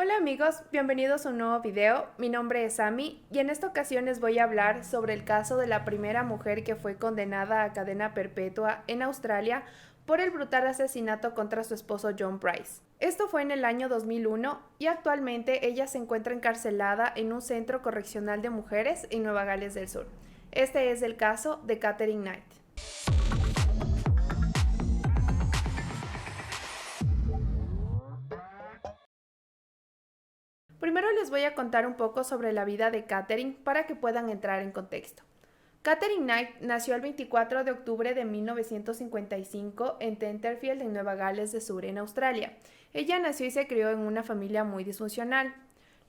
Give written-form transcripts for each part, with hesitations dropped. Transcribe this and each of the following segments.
Hola amigos, bienvenidos a un nuevo video. Mi nombre es Amy y en esta ocasión les voy a hablar sobre el caso de la primera mujer que fue condenada a cadena perpetua en Australia por el brutal asesinato contra su esposo John Price. Esto fue en el año 2001 y actualmente ella se encuentra encarcelada en un centro correccional de mujeres en Nueva Gales del Sur. Este es el caso de Katherine Knight. Primero les voy a contar un poco sobre la vida de Katherine para que puedan entrar en contexto. Katherine Knight nació el 24 de octubre de 1955 en Tenterfield, en Nueva Gales del Sur, en Australia. Ella nació y se crió en una familia muy disfuncional.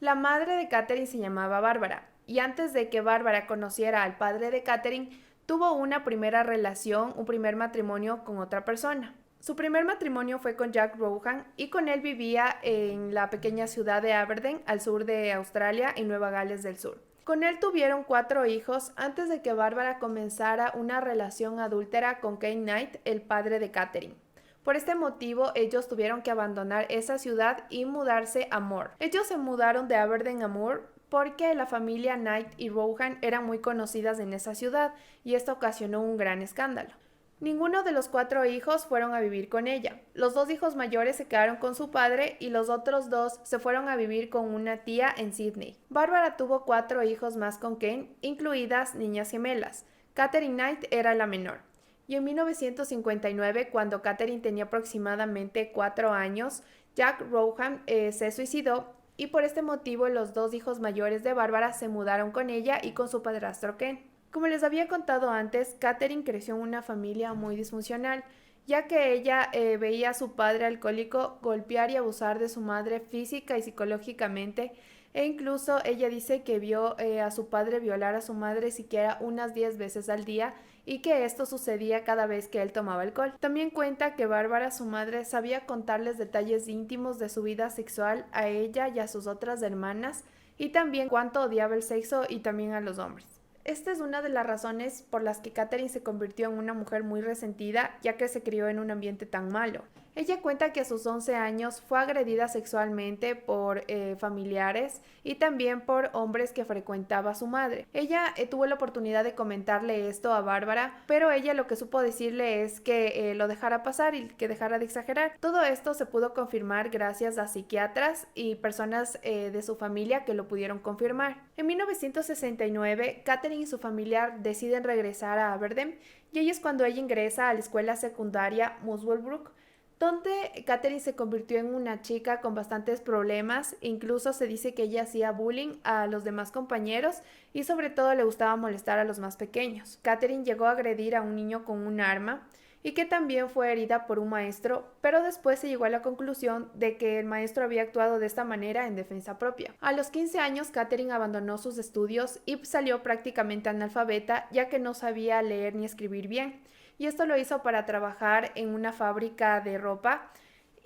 La madre de Katherine se llamaba Bárbara, y antes de que Bárbara conociera al padre de Katherine, tuvo una primera relación, un primer matrimonio con otra persona. Su primer matrimonio fue con Jack Rohan y con él vivía en la pequeña ciudad de Aberdeen, al sur de Australia, en Nueva Gales del Sur. Con él tuvieron 4 hijos antes de que Bárbara comenzara una relación adúltera con Kane Knight, el padre de Katherine. Por este motivo, ellos tuvieron que abandonar esa ciudad y mudarse a Moore. Ellos se mudaron de Aberdeen a Moore porque la familia Knight y Rohan eran muy conocidas en esa ciudad y esto ocasionó un gran escándalo. Ninguno de los 4 hijos fueron a vivir con ella. Los 2 hijos mayores se quedaron con su padre y los otros 2 se fueron a vivir con una tía en Sydney. Bárbara tuvo 4 hijos más con Kane, incluidas niñas gemelas. Katherine Knight era la menor. Y en 1959, cuando Katherine tenía aproximadamente 4 años, Jack Rohan se suicidó y por este motivo los 2 hijos mayores de Bárbara se mudaron con ella y con su padrastro Ken. Como les había contado antes, Katherine creció en una familia muy disfuncional, ya que ella veía a su padre alcohólico golpear y abusar de su madre física y psicológicamente, e incluso ella dice que vio a su padre violar a su madre siquiera unas 10 veces al día y que esto sucedía cada vez que él tomaba alcohol. También cuenta que Bárbara, su madre, sabía contarles detalles íntimos de su vida sexual a ella y a sus otras hermanas y también cuánto odiaba el sexo y también a los hombres. Esta es una de las razones por las que Katherine se convirtió en una mujer muy resentida, ya que se crió en un ambiente tan malo. Ella cuenta que a sus 11 años fue agredida sexualmente por familiares y también por hombres que frecuentaba su madre. Ella tuvo la oportunidad de comentarle esto a Bárbara, pero ella lo que supo decirle es que lo dejara pasar y que dejara de exagerar. Todo esto se pudo confirmar gracias a psiquiatras y personas de su familia que lo pudieron confirmar. En 1969, Katherine y su familia deciden regresar a Aberdeen y ahí es cuando ella ingresa a la escuela secundaria Muswellbrook, donde Katherine se convirtió en una chica con bastantes problemas. Incluso se dice que ella hacía bullying a los demás compañeros y sobre todo le gustaba molestar a los más pequeños. Katherine llegó a agredir a un niño con un arma y que también fue herida por un maestro, pero después se llegó a la conclusión de que el maestro había actuado de esta manera en defensa propia. A los 15 años, Katherine abandonó sus estudios y salió prácticamente analfabeta, ya que no sabía leer ni escribir bien, y esto lo hizo para trabajar en una fábrica de ropa,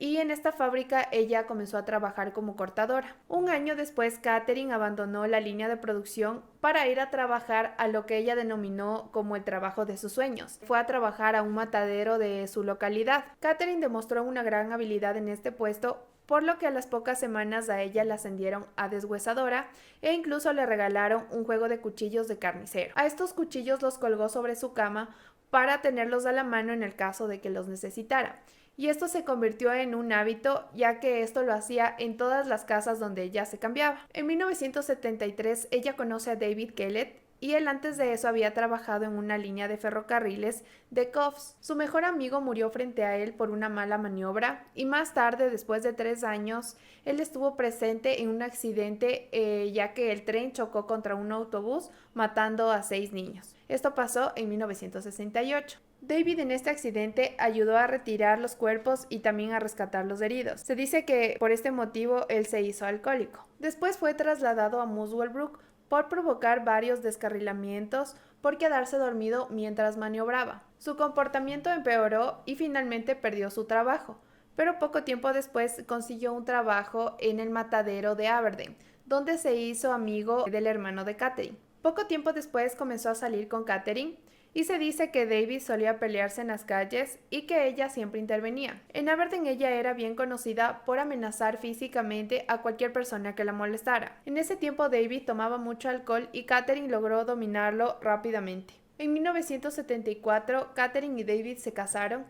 y en esta fábrica ella comenzó a trabajar como cortadora. Un año después, Katherine abandonó la línea de producción para ir a trabajar a lo que ella denominó como el trabajo de sus sueños. Fue a trabajar a un matadero de su localidad. Katherine demostró una gran habilidad en este puesto, por lo que a las pocas semanas a ella la ascendieron a deshuesadora e incluso le regalaron un juego de cuchillos de carnicero. A estos cuchillos los colgó sobre su cama para tenerlos a la mano en el caso de que los necesitara. Y esto se convirtió en un hábito, ya que esto lo hacía en todas las casas donde ella se cambiaba. En 1973 ella conoce a David Kellett, y él antes de eso había trabajado en una línea de ferrocarriles de Coffs. Su mejor amigo murió frente a él por una mala maniobra y más tarde, después de 3 años, él estuvo presente en un accidente ya que el tren chocó contra un autobús matando a 6 niños. Esto pasó en 1968. David en este accidente ayudó a retirar los cuerpos y también a rescatar los heridos. Se dice que por este motivo él se hizo alcohólico. Después fue trasladado a Muswellbrook por provocar varios descarrilamientos por quedarse dormido mientras maniobraba. Su comportamiento empeoró y finalmente perdió su trabajo, pero poco tiempo después consiguió un trabajo en el matadero de Aberdeen, donde se hizo amigo del hermano de Katherine. Poco tiempo después comenzó a salir con Katherine y se dice que David solía pelearse en las calles y que ella siempre intervenía. En Aberdeen ella era bien conocida por amenazar físicamente a cualquier persona que la molestara. En ese tiempo David tomaba mucho alcohol y Catherine logró dominarlo rápidamente. En 1974, Catherine y David se casaron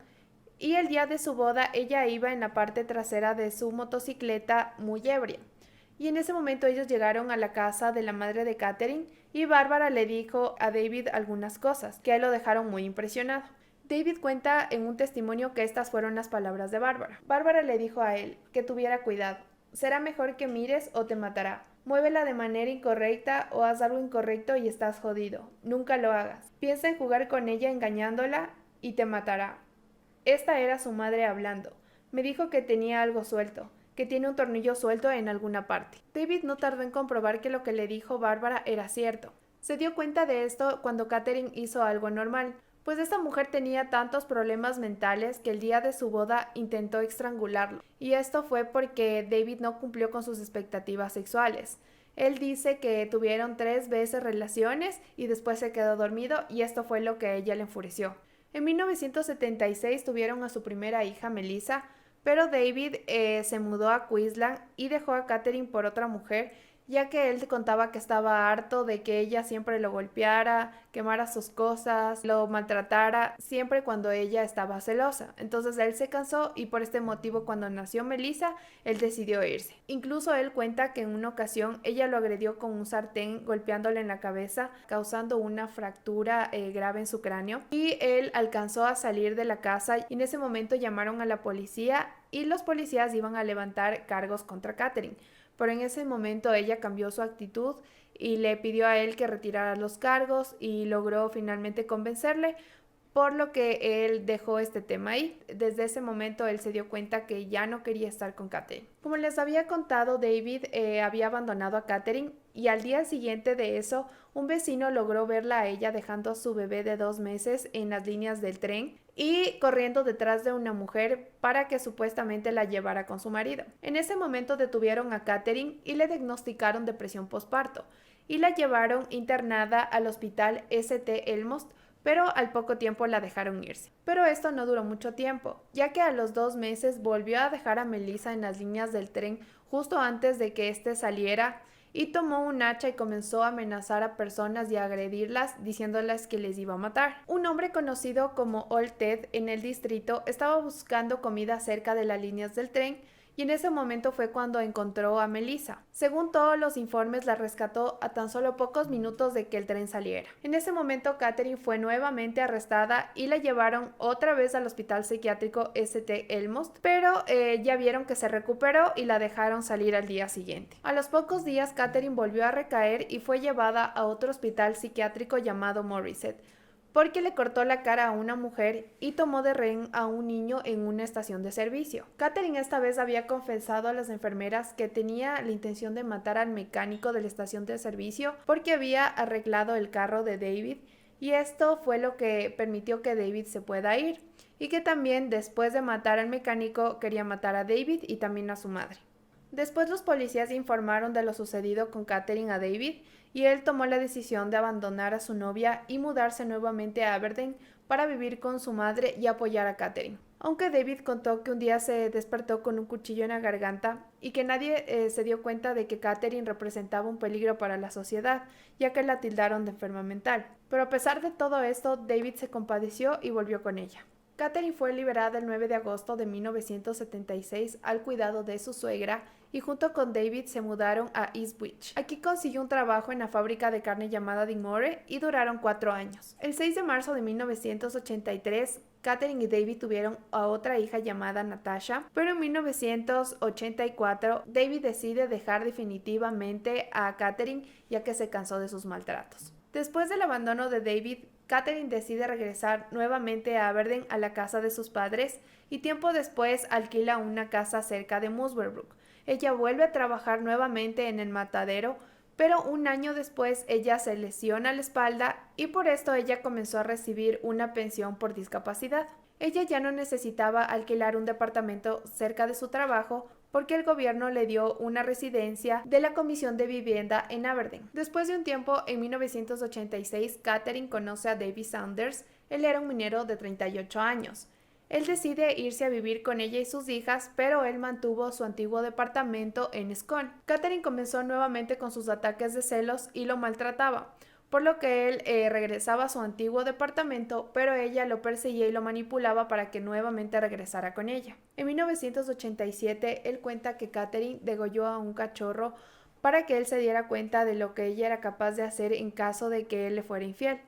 y el día de su boda ella iba en la parte trasera de su motocicleta muy ebria. Y en ese momento ellos llegaron a la casa de la madre de Catherine y Bárbara le dijo a David algunas cosas que a él lo dejaron muy impresionado. David cuenta en un testimonio que estas fueron las palabras de Bárbara. Bárbara le dijo a él que tuviera cuidado. Será mejor que mires o te matará. Muévela de manera incorrecta o haz algo incorrecto y estás jodido. Nunca lo hagas. Piensa en jugar con ella engañándola y te matará. Esta era su madre hablando. Me dijo que tenía algo suelto, que tiene un tornillo suelto en alguna parte. David no tardó en comprobar que lo que le dijo Bárbara era cierto. Se dio cuenta de esto cuando Catherine hizo algo normal, pues esta mujer tenía tantos problemas mentales que el día de su boda intentó estrangularlo. Y esto fue porque David no cumplió con sus expectativas sexuales. Él dice que tuvieron 3 veces relaciones y después se quedó dormido y esto fue lo que a ella le enfureció. En 1976 tuvieron a su primera hija, Melissa, pero David se mudó a Queensland y dejó a Catherine por otra mujer, ya que él contaba que estaba harto de que ella siempre lo golpeara, quemara sus cosas, lo maltratara, siempre cuando ella estaba celosa. Entonces él se cansó y por este motivo cuando nació Melissa, él decidió irse. Incluso él cuenta que en una ocasión ella lo agredió con un sartén golpeándole en la cabeza, causando una fractura grave en su cráneo. Y él alcanzó a salir de la casa y en ese momento llamaron a la policía y los policías iban a levantar cargos contra Catherine. Pero en ese momento ella cambió su actitud y le pidió a él que retirara los cargos y logró finalmente convencerle, por lo que él dejó este tema ahí. Desde ese momento él se dio cuenta que ya no quería estar con Catherine. Como les había contado, David había abandonado a Catherine y al día siguiente de eso, un vecino logró verla a ella dejando a su bebé de 2 meses en las líneas del tren y corriendo detrás de una mujer para que supuestamente la llevara con su marido. En ese momento detuvieron a Catherine y le diagnosticaron depresión postparto y la llevaron internada al hospital St. Elmost, pero al poco tiempo la dejaron irse. Pero esto no duró mucho tiempo, ya que a los 2 meses volvió a dejar a Melissa en las líneas del tren justo antes de que éste saliera y tomó un hacha y comenzó a amenazar a personas y a agredirlas diciéndoles que les iba a matar. Un hombre conocido como Old Ted en el distrito estaba buscando comida cerca de las líneas del tren y en ese momento fue cuando encontró a Melissa. Según todos los informes, la rescató a tan solo pocos minutos de que el tren saliera. En ese momento, Catherine fue nuevamente arrestada y la llevaron otra vez al hospital psiquiátrico St. Elmost, pero ya vieron que se recuperó y la dejaron salir al día siguiente. A los pocos días, Catherine volvió a recaer y fue llevada a otro hospital psiquiátrico llamado Morisset, porque le cortó la cara a una mujer y tomó de rehén a un niño en una estación de servicio. Catherine esta vez había confesado a las enfermeras que tenía la intención de matar al mecánico de la estación de servicio porque había arreglado el carro de David y esto fue lo que permitió que David se pueda ir y que también después de matar al mecánico quería matar a David y también a su madre. Después los policías informaron de lo sucedido con Catherine a David y él tomó la decisión de abandonar a su novia y mudarse nuevamente a Aberdeen para vivir con su madre y apoyar a Catherine. Aunque David contó que un día se despertó con un cuchillo en la garganta y que nadie se dio cuenta de que Catherine representaba un peligro para la sociedad, ya que la tildaron de enferma mental. Pero a pesar de todo esto, David se compadeció y volvió con ella. Catherine fue liberada el 9 de agosto de 1976 al cuidado de su suegra y junto con David se mudaron a Eastwich. Aquí consiguió un trabajo en la fábrica de carne llamada Dinmore y duraron 4 años. El 6 de marzo de 1983, Catherine y David tuvieron a otra hija llamada Natasha, pero en 1984 David decide dejar definitivamente a Catherine ya que se cansó de sus maltratos. Después del abandono de David, Catherine decide regresar nuevamente a Aberdeen a la casa de sus padres y tiempo después alquila una casa cerca de Muswellbrook. Ella vuelve a trabajar nuevamente en el matadero, pero un año después ella se lesiona la espalda y por esto ella comenzó a recibir una pensión por discapacidad. Ella ya no necesitaba alquilar un departamento cerca de su trabajo porque el gobierno le dio una residencia de la Comisión de Vivienda en Aberdeen. Después de un tiempo, en 1986, Katherine conoce a David Saunders. Él era un minero de 38 años. Él decide irse a vivir con ella y sus hijas, pero él mantuvo su antiguo departamento en Scone. Katherine comenzó nuevamente con sus ataques de celos y lo maltrataba, por lo que él regresaba a su antiguo departamento, pero ella lo perseguía y lo manipulaba para que nuevamente regresara con ella. En 1987, él cuenta que Katherine degolló a un cachorro para que él se diera cuenta de lo que ella era capaz de hacer en caso de que él le fuera infiel,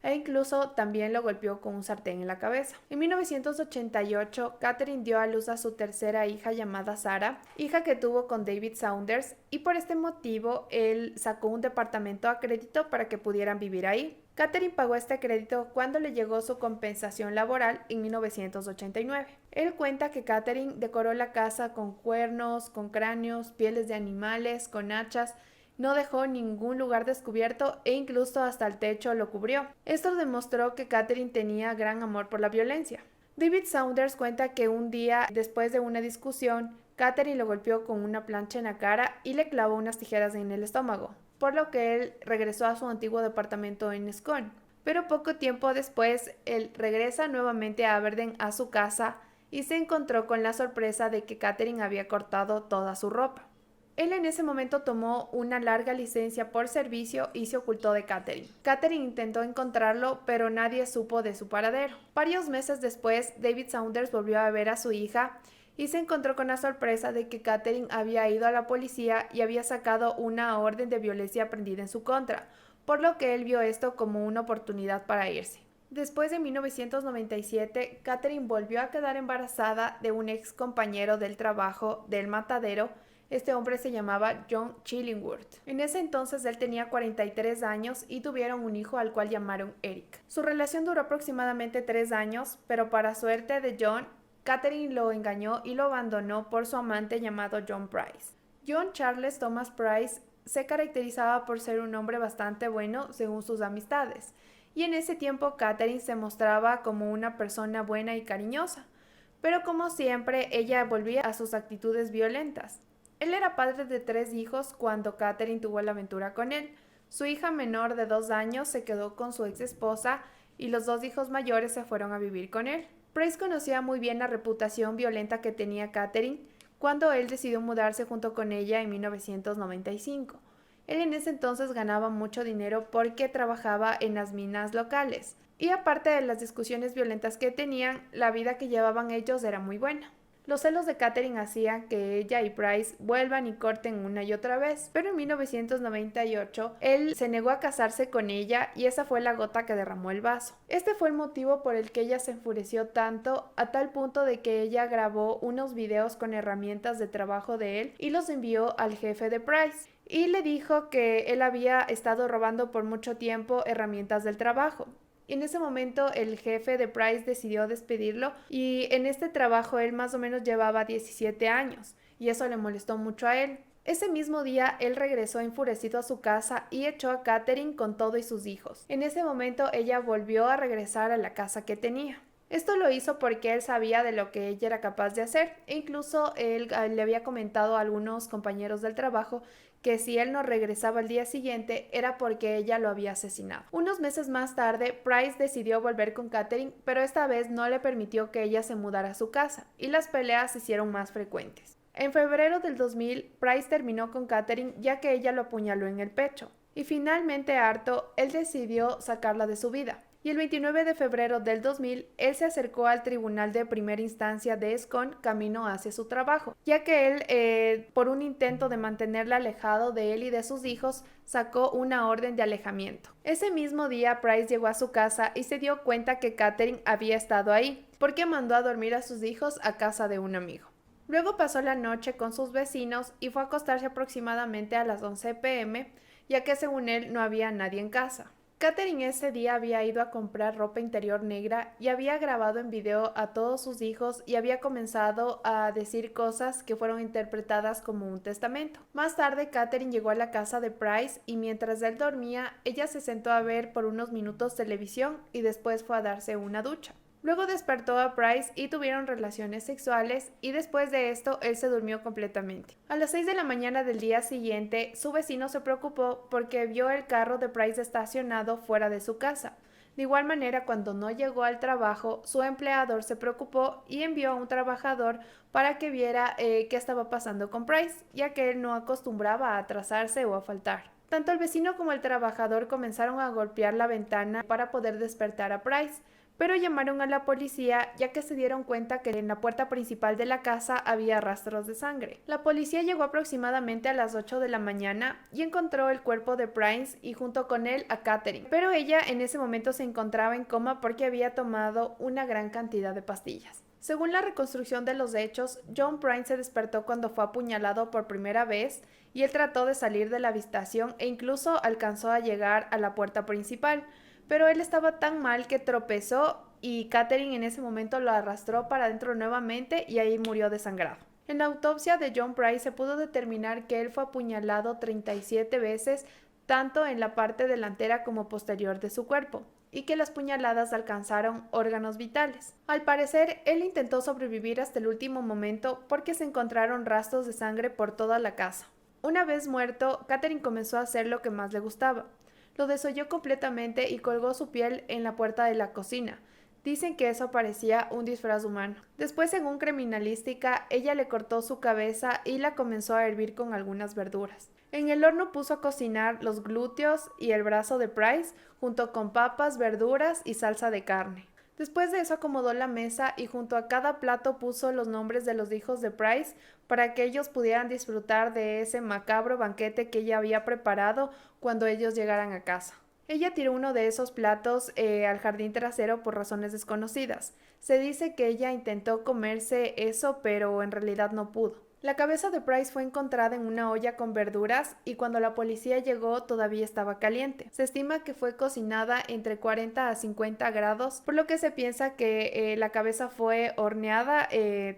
e incluso también lo golpeó con un sartén en la cabeza. En 1988, Katherine dio a luz a su tercera hija llamada Sarah, hija que tuvo con David Saunders, y por este motivo él sacó un departamento a crédito para que pudieran vivir ahí. Katherine pagó este crédito cuando le llegó su compensación laboral en 1989. Él cuenta que Katherine decoró la casa con cuernos, con cráneos, pieles de animales, con hachas. No dejó ningún lugar descubierto e incluso hasta el techo lo cubrió. Esto demostró que Katherine tenía gran amor por la violencia. David Saunders cuenta que un día, después de una discusión, Katherine lo golpeó con una plancha en la cara y le clavó unas tijeras en el estómago, por lo que él regresó a su antiguo departamento en Scone. Pero poco tiempo después, él regresa nuevamente a Aberdeen a su casa y se encontró con la sorpresa de que Katherine había cortado toda su ropa. Él en ese momento tomó una larga licencia por servicio y se ocultó de Katherine. Katherine intentó encontrarlo, pero nadie supo de su paradero. Varios meses después, David Saunders volvió a ver a su hija y se encontró con la sorpresa de que Katherine había ido a la policía y había sacado una orden de violencia prendida en su contra, por lo que él vio esto como una oportunidad para irse. Después de 1997, Katherine volvió a quedar embarazada de un ex compañero del trabajo del matadero. Este hombre se llamaba John Chillingworth. En ese entonces él tenía 43 años y tuvieron un hijo al cual llamaron Eric. Su relación duró aproximadamente 3 años, pero para suerte de John, Katherine lo engañó y lo abandonó por su amante llamado John Price. John Charles Thomas Price se caracterizaba por ser un hombre bastante bueno según sus amistades, y en ese tiempo Katherine se mostraba como una persona buena y cariñosa, pero como siempre ella volvía a sus actitudes violentas. Él era padre de 3 hijos cuando Katherine tuvo la aventura con él. Su hija menor de 2 años se quedó con su ex esposa y los 2 hijos mayores se fueron a vivir con él. Price conocía muy bien la reputación violenta que tenía Katherine cuando él decidió mudarse junto con ella en 1995. Él en ese entonces ganaba mucho dinero porque trabajaba en las minas locales. Y aparte de las discusiones violentas que tenían, la vida que llevaban ellos era muy buena. Los celos de Katherine hacían que ella y Price vuelvan y corten una y otra vez, pero en 1998 él se negó a casarse con ella y esa fue la gota que derramó el vaso. Este fue el motivo por el que ella se enfureció tanto, a tal punto de que ella grabó unos videos con herramientas de trabajo de él y los envió al jefe de Price. Y le dijo que él había estado robando por mucho tiempo herramientas del trabajo. En ese momento el jefe de Price decidió despedirlo y en este trabajo él más o menos llevaba 17 años y eso le molestó mucho a él. Ese mismo día él regresó enfurecido a su casa y echó a Katherine con todo y sus hijos. En ese momento ella volvió a regresar a la casa que tenía. Esto lo hizo porque él sabía de lo que ella era capaz de hacer e incluso él le había comentado a algunos compañeros del trabajo que si él no regresaba al día siguiente era porque ella lo había asesinado. Unos meses más tarde, Price decidió volver con Katherine, pero esta vez no le permitió que ella se mudara a su casa y las peleas se hicieron más frecuentes. En febrero del 2000, Price terminó con Katherine ya que ella lo apuñaló en el pecho y finalmente harto, él decidió sacarla de su vida. Y el 29 de febrero del 2000, él se acercó al tribunal de primera instancia de Scone camino hacia su trabajo, ya que él, por un intento de mantenerla alejado de él y de sus hijos, sacó una orden de alejamiento. Ese mismo día, Price llegó a su casa y se dio cuenta que Katherine había estado ahí, porque mandó a dormir a sus hijos a casa de un amigo. Luego pasó la noche con sus vecinos y fue a acostarse aproximadamente a las 11 p.m., ya que según él no había nadie en casa. Katherine ese día había ido a comprar ropa interior negra y había grabado en video a todos sus hijos y había comenzado a decir cosas que fueron interpretadas como un testamento. Más tarde, Katherine llegó a la casa de Price y mientras él dormía, ella se sentó a ver por unos minutos televisión y después fue a darse una ducha. Luego despertó a Price y tuvieron relaciones sexuales y después de esto él se durmió completamente. A las 6 de la mañana del día siguiente, su vecino se preocupó porque vio el carro de Price estacionado fuera de su casa. De igual manera, cuando no llegó al trabajo, su empleador se preocupó y envió a un trabajador para que viera qué estaba pasando con Price, ya que él no acostumbraba a atrasarse o a faltar. Tanto el vecino como el trabajador comenzaron a golpear la ventana para poder despertar a Price, pero llamaron a la policía ya que se dieron cuenta que en la puerta principal de la casa había rastros de sangre. La policía llegó aproximadamente a las 8 de la mañana y encontró el cuerpo de Price y junto con él a Katherine, pero ella en ese momento se encontraba en coma porque había tomado una gran cantidad de pastillas. Según la reconstrucción de los hechos, John Price se despertó cuando fue apuñalado por primera vez y él trató de salir de la habitación e incluso alcanzó a llegar a la puerta principal, pero él estaba tan mal que tropezó y Katherine en ese momento lo arrastró para adentro nuevamente y ahí murió desangrado. En la autopsia de John Price se pudo determinar que él fue apuñalado 37 veces, tanto en la parte delantera como posterior de su cuerpo, y que las puñaladas alcanzaron órganos vitales. Al parecer, él intentó sobrevivir hasta el último momento porque se encontraron rastros de sangre por toda la casa. Una vez muerto, Katherine comenzó a hacer lo que más le gustaba. Lo desolló completamente y colgó su piel en la puerta de la cocina. Dicen que eso parecía un disfraz humano. Después, según criminalística, ella le cortó su cabeza y la comenzó a hervir con algunas verduras. En el horno puso a cocinar los glúteos y el brazo de Price, junto con papas, verduras y salsa de carne. Después de eso acomodó la mesa y junto a cada plato puso los nombres de los hijos de Price para que ellos pudieran disfrutar de ese macabro banquete que ella había preparado cuando ellos llegaran a casa. Ella tiró uno de esos platos al jardín trasero por razones desconocidas. Se dice que ella intentó comerse eso, pero en realidad no pudo. La cabeza de Price fue encontrada en una olla con verduras y cuando la policía llegó todavía estaba caliente. Se estima que fue cocinada entre 40 a 50 grados, por lo que se piensa que la cabeza fue horneada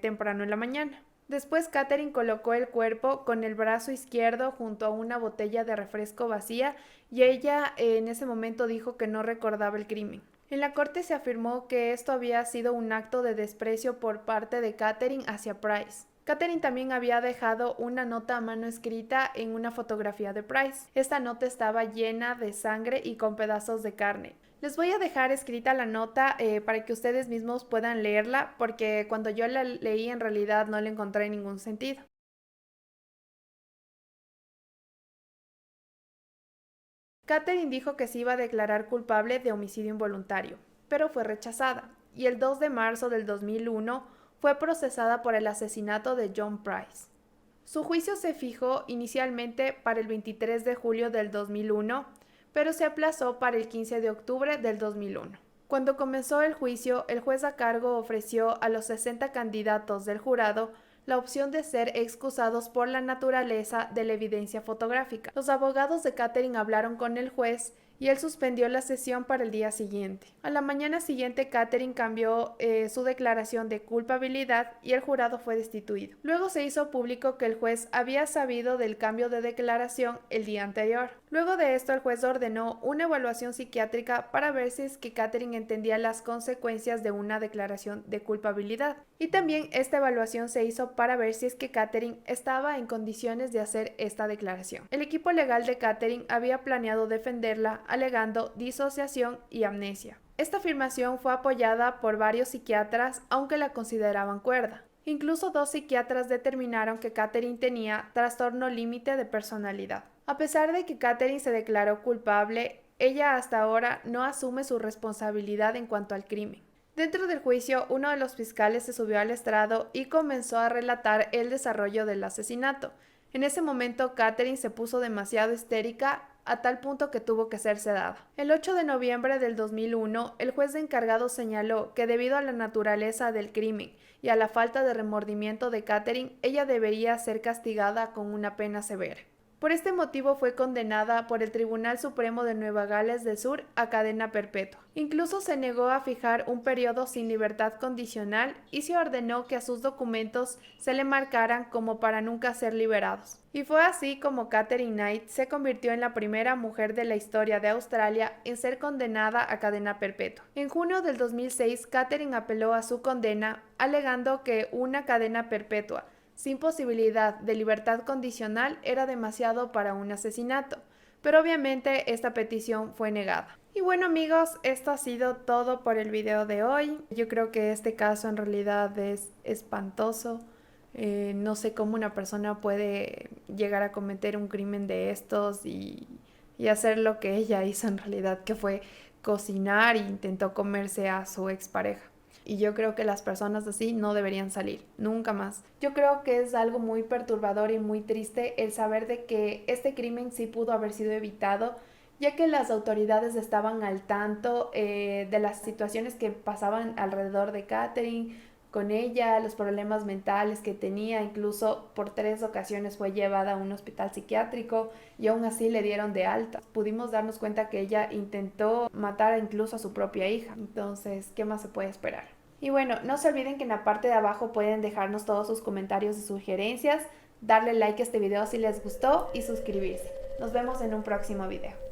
temprano en la mañana. Después Katherine colocó el cuerpo con el brazo izquierdo junto a una botella de refresco vacía y ella en ese momento dijo que no recordaba el crimen. En la corte se afirmó que esto había sido un acto de desprecio por parte de Katherine hacia Price. Katherine también había dejado una nota a mano escrita en una fotografía de Price. Esta nota estaba llena de sangre y con pedazos de carne. Les voy a dejar escrita la nota para que ustedes mismos puedan leerla, porque cuando yo la leí en realidad no le encontré ningún sentido. Katherine dijo que se iba a declarar culpable de homicidio involuntario, pero fue rechazada, y el 2 de marzo del 2001 fue procesada por el asesinato de John Price. Su juicio se fijó inicialmente para el 23 de julio del 2001, pero se aplazó para el 15 de octubre del 2001. Cuando comenzó el juicio, el juez a cargo ofreció a los 60 candidatos del jurado la opción de ser excusados por la naturaleza de la evidencia fotográfica. Los abogados de Katherine hablaron con el juez y él suspendió la sesión para el día siguiente. A la mañana siguiente, Katherine cambió su declaración de culpabilidad y el jurado fue destituido. Luego se hizo público que el juez había sabido del cambio de declaración el día anterior. Luego de esto, el juez ordenó una evaluación psiquiátrica para ver si es que Katherine entendía las consecuencias de una declaración de culpabilidad. Y también esta evaluación se hizo para ver si es que Katherine estaba en condiciones de hacer esta declaración. El equipo legal de Katherine había planeado defenderla alegando disociación y amnesia. Esta afirmación fue apoyada por varios psiquiatras, aunque la consideraban cuerda. Incluso 2 psiquiatras determinaron que Katherine tenía trastorno límite de personalidad. A pesar de que Katherine se declaró culpable, ella hasta ahora no asume su responsabilidad en cuanto al crimen. Dentro del juicio, uno de los fiscales se subió al estrado y comenzó a relatar el desarrollo del asesinato. En ese momento, Katherine se puso demasiado histérica a tal punto que tuvo que ser sedada. El 8 de noviembre del 2001, el juez de encargado señaló que debido a la naturaleza del crimen y a la falta de remordimiento de Katherine, ella debería ser castigada con una pena severa. Por este motivo fue condenada por el Tribunal Supremo de Nueva Gales del Sur a cadena perpetua. Incluso se negó a fijar un periodo sin libertad condicional y se ordenó que a sus documentos se le marcaran como para nunca ser liberados. Y fue así como Katherine Knight se convirtió en la primera mujer de la historia de Australia en ser condenada a cadena perpetua. En junio del 2006, Katherine apeló a su condena, alegando que una cadena perpetua sin posibilidad de libertad condicional era demasiado para un asesinato, pero obviamente esta petición fue negada. Y bueno amigos, esto ha sido todo por el video de hoy. Yo creo que este caso en realidad es espantoso. No sé cómo una persona puede llegar a cometer un crimen de estos y hacer lo que ella hizo en realidad, que fue cocinar e intentó comerse a su expareja. Y yo creo que las personas así no deberían salir, nunca más. Yo creo que es algo muy perturbador y muy triste el saber de que este crimen sí pudo haber sido evitado, ya que las autoridades estaban al tanto de las situaciones que pasaban alrededor de Katherine, con ella, los problemas mentales que tenía, incluso por 3 ocasiones fue llevada a un hospital psiquiátrico y aún así le dieron de alta. Pudimos darnos cuenta que ella intentó matar incluso a su propia hija, entonces, ¿qué más se puede esperar? Y bueno, no se olviden que en la parte de abajo pueden dejarnos todos sus comentarios y sugerencias, darle like a este video si les gustó y suscribirse. Nos vemos en un próximo video.